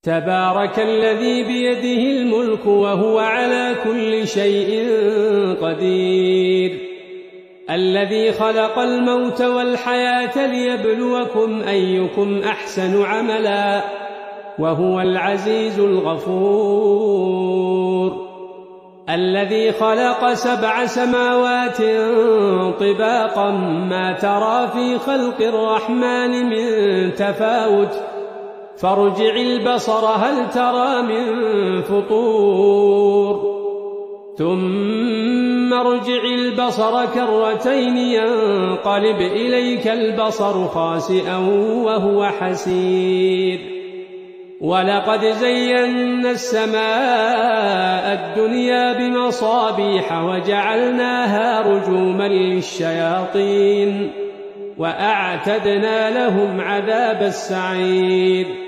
تبارك الذي بيده الملك وهو على كل شيء قدير الذي خلق الموت والحياة ليبلوكم أيكم أحسن عملا وهو العزيز الغفور الذي خلق 7 سماوات طباقا ما ترى في خلق الرحمن من تفاوت فارجع البصر هل ترى من فطور ثم ارجع البصر كرتين ينقلب إليك البصر خاسئا وهو حسير ولقد زينا السماء الدنيا بمصابيح وجعلناها رجوما للشياطين وأعتدنا لهم عذاب السعير